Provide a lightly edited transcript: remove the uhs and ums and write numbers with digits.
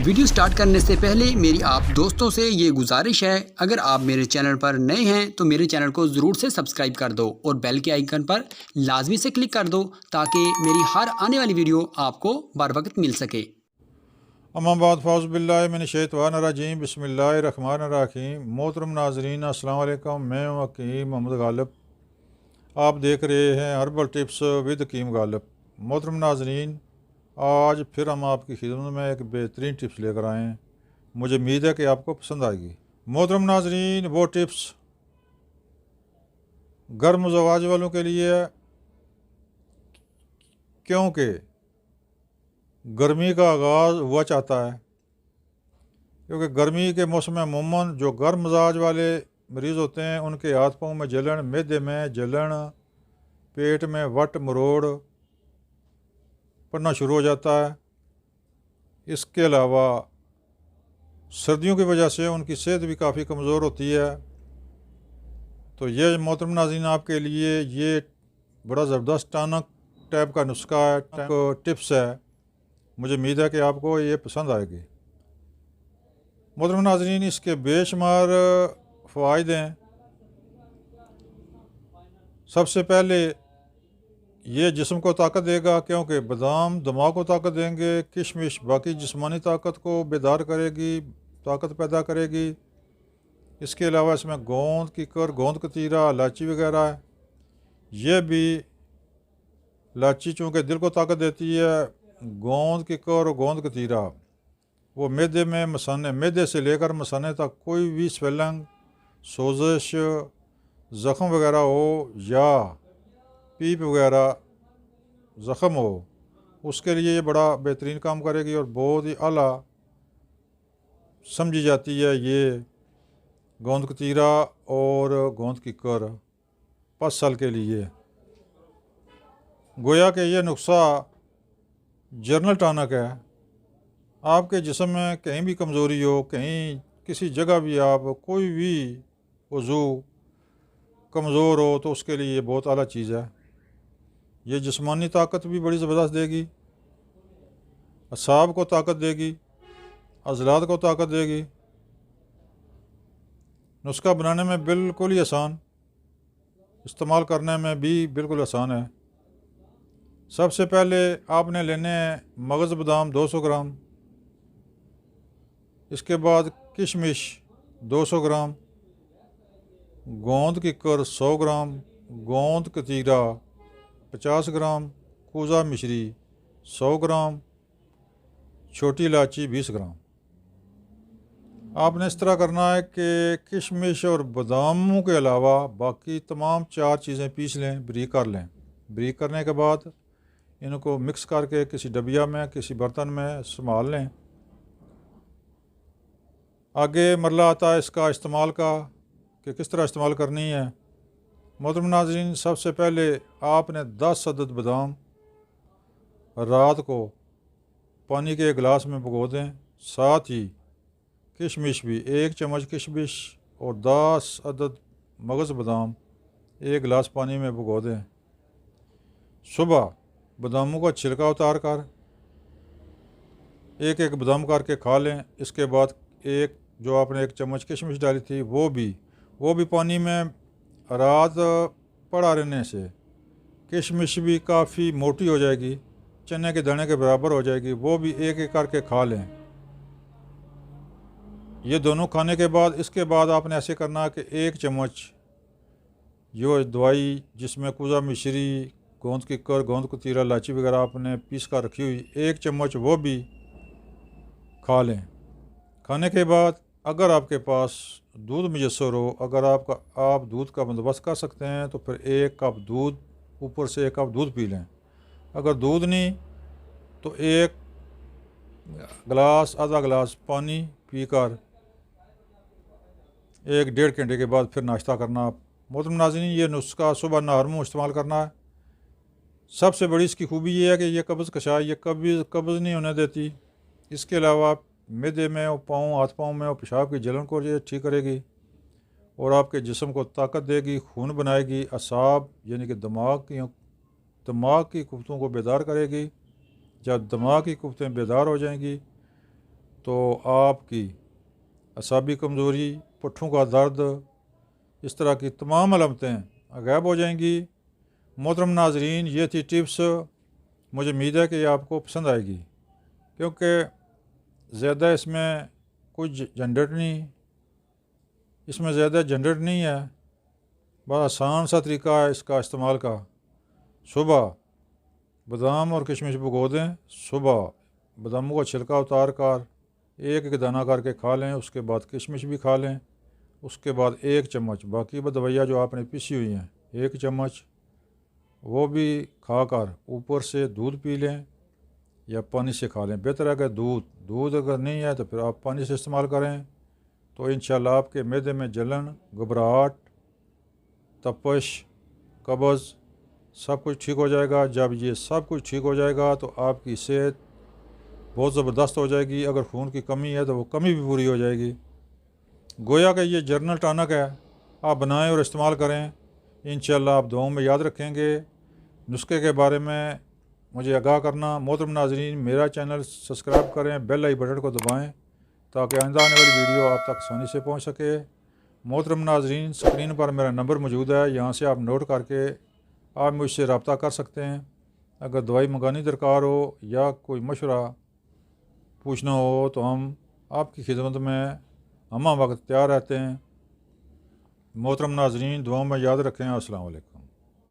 Video start करने से पहले मेरी आप दोस्तों से ये गुजारिश है, अगर आप मेरे चैनल पर नए हैं तो मेरे चैनल को ज़रूर से सब्सक्राइब कर दो और बेल के आइकन पर लाजमी से क्लिक कर दो ताकि मेरी हर आने वाली वीडियो आपको बर वक्त मिल सके। अम्माबाद फ़ौज़ुबिल्लाहिमिनश्शैतानिर्रजीम बिस्मिल्लाहिर्रहमानिर्रहीम। मोहतरम नाज़रीन अस्सलाम वालेकुम। मैं हूं हकीम मोहम्मद गालिब। आप देख रहे हैं हर्बल टिप्स विद हकीम गालिब। मोहतरम नाज़रीन, आज फिर हम आपकी खिदमत में एक बेहतरीन टिप्स लेकर आए हैं। मुझे उम्मीद है कि आपको पसंद आएगी। मोहतरम नाज़रीन, वो टिप्स गर्म मज़ाज वालों के लिए है, क्योंकि गर्मी का आगाज़ हुआ चाहता है। क्योंकि गर्मी के मौसम में अमूमन जो गर्म मिजाज वाले मरीज़ होते हैं उनके हाथ पाँव में जलन, मैदे में जलन, पेट में वट मरोड़ पड़ना शुरू हो जाता है। इसके अलावा सर्दियों की वजह से उनकी सेहत भी काफ़ी कमज़ोर होती है। तो ये मोहतरम नाज़रीन आपके लिए ये बड़ा ज़बरदस्त टॉनिक टाइप का नुस्खा है, टिप्स है। मुझे उम्मीद है कि आपको ये पसंद आएगी। मोहतरम नाज़रीन, इसके बेशुमार फ़वाइद हैं। सबसे पहले ये जिस्म को ताकत देगा, क्योंकि बादाम दिमाग को ताकत देंगे, किशमिश बाकी जिस्मानी ताकत को बेदार करेगी, ताकत पैदा करेगी। इसके अलावा इसमें गोंद कीकर, गोंद कतीरा, इलायची वगैरह है। ये भी इलायची चूँकि दिल को ताकत देती है, गोंद कीकर और गोंद कतीरा वो मैदे में मसाने, मैदे से लेकर मसाने तक कोई भी स्वेलिंग, सोजिश, ज़ख़म वगैरह हो या पीप वगैरह ज़ख़म हो, उसके लिए ये बड़ा बेहतरीन काम करेगी और बहुत ही आला समझी जाती है। ये गोंद कतीरा और गोंद कीकर पसल के लिए गोया कि ये नुस्खा जर्नल टॉनिक है। आपके जिस्म में कहीं भी कमज़ोरी हो, कहीं किसी जगह भी आप कोई भी उज़ू कमज़ोर हो, तो उसके लिए ये बहुत आला चीज़ है। ये जिस्मानी ताकत भी बड़ी ज़बरदस्त देगी, असाब को ताकत देगी, अज़लात को ताकत देगी। नुस्खा बनाने में बिल्कुल ही आसान, इस्तेमाल करने में भी बिल्कुल आसान है। सबसे पहले आपने लेने हैं मगज़ बादाम 200 ग्राम, इसके बाद किशमिश 200 ग्राम, गोंद कीकर 100 ग्राम, गोंद कतीरा 50 ग्राम, कूज़ा मिश्री 100 ग्राम, छोटी इलायची 20 ग्राम। आपने इस तरह करना है कि किशमिश और बादामों के अलावा बाकी तमाम 4 चीज़ें पीस लें, ब्रीक कर लें। ब्रीक करने के बाद इनको मिक्स करके किसी डबिया में, किसी बर्तन में संभाल लें। आगे मरला आता है इसका इस्तेमाल का कि किस तरह इस्तेमाल करनी है। मोहतरम नाज़रीन, सबसे पहले आपने 10 अदद बादाम रात को पानी के एक गिलास में भिगो दें। साथ ही किशमिश भी 1 चम्मच किशमिश और 10 अदद मगज़ बादाम 1 गिलास पानी में भिगो दें। सुबह बादामों का छिलका उतार कर एक एक बादाम करके खा लें। इसके बाद एक जो आपने 1 चम्मच किशमिश डाली थी वो भी पानी में रात पड़ा रहने से किशमिश भी काफ़ी मोटी हो जाएगी, चने के दाने के बराबर हो जाएगी। वो भी एक एक करके खा लें। ये दोनों खाने के बाद इसके बाद आपने ऐसे करना कि 1 चम्मच जो दवाई जिसमें कूज़ा मिश्री, गोंद कीकर, गोंद कतीरा, इलायची वगैरह आपने पीस कर रखी हुई 1 चम्मच वो भी खा लें। खाने के बाद अगर आपके पास दूध मुयस्सर हो, अगर आप दूध का बंदोबस्त कर सकते हैं तो फिर 1 कप दूध, ऊपर से 1 कप दूध पी लें। अगर दूध नहीं तो 1 गिलास, आधा गिलास पानी पीकर 1-1.5 घंटे के बाद फिर नाश्ता करना। मोहतरम नाज़रीन, ये नुस्खा सुबह नहर में इस्तेमाल करना है। सबसे बड़ी इसकी खूबी ये है कि ये कब्ज़ कशाय, ये कब्ज़ नहीं होने देती। इसके अलावा मैदे में और हाथ पाँव में और पेशाब की जलन को ये ठीक करेगी और आपके जिस्म को ताकत देगी, खून बनाएगी, असाब यानी कि दिमाग की कुफ्तों को बेदार करेगी। जब दिमाग की कुफ्तें बेदार हो जाएंगी तो आपकी असाबी कमज़ोरी, पुट्ठों का दर्द, इस तरह की तमाम अलामतें गायब हो जाएंगी। मोहतरम नाजरीन, ये थी टिप्स। मुझे उम्मीद है कि ये आपको पसंद आएगी, क्योंकि ज़्यादा इसमें कुछ झंझट नहीं, इसमें ज़्यादा झंझट नहीं है। बड़ा आसान सा तरीका है इसका इस्तेमाल का। सुबह बादाम और किशमिश भिगो दें, सुबह बादामों का छिलका उतार कर एक एक दाना करके खा लें, उसके बाद किशमिश भी खा लें, उसके बाद 1 चम्मच बाकी दवाइयाँ जो आपने पीसी हुई हैं 1 चम्मच वो भी खाकर ऊपर से दूध पी लें या पानी से खा लें। बेहतर है कि दूध अगर नहीं है तो फिर आप पानी से इस्तेमाल करें, तो इंशाल्लाह आपके मैदे में जलन, घबराहट, तपश, कब्ज़ सब कुछ ठीक हो जाएगा। जब ये सब कुछ ठीक हो जाएगा तो आपकी सेहत बहुत ज़बरदस्त हो जाएगी। अगर खून की कमी है तो वो कमी भी पूरी हो जाएगी। गोया कि ये जर्नल टॉनिक है, आप बनाएं और इस्तेमाल करें। इंशाल्लाह आप दुआओं में याद रखेंगे। नुस्खे के बारे में मुझे आगाह करना। मोहतरम नाज़रीन, मेरा चैनल सब्सक्राइब करें, बेल आई बटन को दबाएं ताकि आइंदा आने वाली वीडियो आप तक आसानी से पहुंच सके। मोहतरम नाज़रीन, स्क्रीन पर मेरा नंबर मौजूद है, यहाँ से आप नोट करके आप मुझसे रब्ता कर सकते हैं। अगर दवाई मंगानी दरकार हो या कोई मशवरा पूछना हो तो हम आपकी खिदमत में हम वक्त तैयार रहते हैं। मोहतरम नाज़रीन, दुआओं में याद रखें। अस्सलाम वालेकुम।